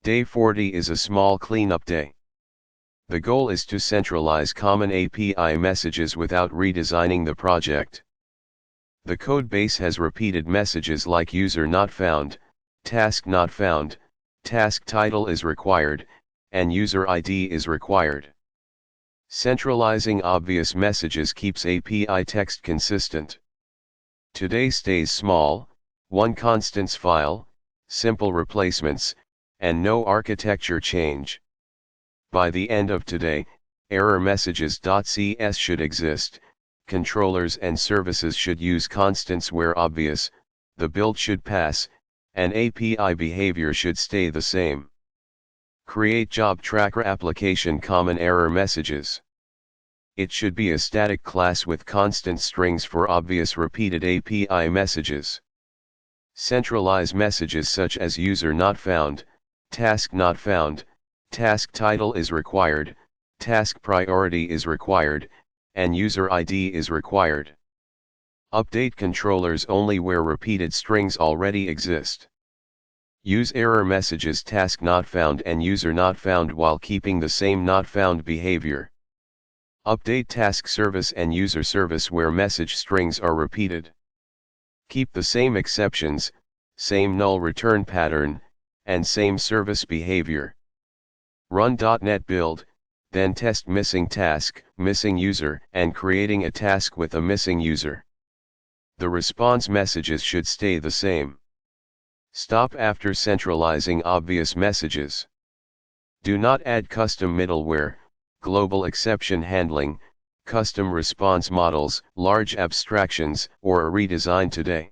Day 40 is a small cleanup day. The goal is to centralize common API messages without redesigning the project. The code base has repeated messages like user not found, task not found, task title is required, and user ID is required. Centralizing obvious messages keeps API text consistent. Today stays small, one constants file, simple replacements, and no architecture change. By the end of today, ErrorMessages.cs should exist, controllers and services should use constants where obvious, the build should pass, and API behavior should stay the same. Create job tracker application common error messages. It should be a static class with constant strings for obvious repeated API messages. Centralize messages such as user not found, task not found, task title is required, task priority is required, and user ID is required. Update controllers only where repeated strings already exist. Use error messages task not found and user not found while keeping the same not found behavior. Update task service and user service where message strings are repeated. Keep the same exceptions, same null return pattern, and same service behavior. Run .NET build, then test missing task, missing user, and creating a task with a missing user. The response messages should stay the same. Stop after centralizing obvious messages. Do not add custom middleware, global exception handling, custom response models, large abstractions, or a redesign today.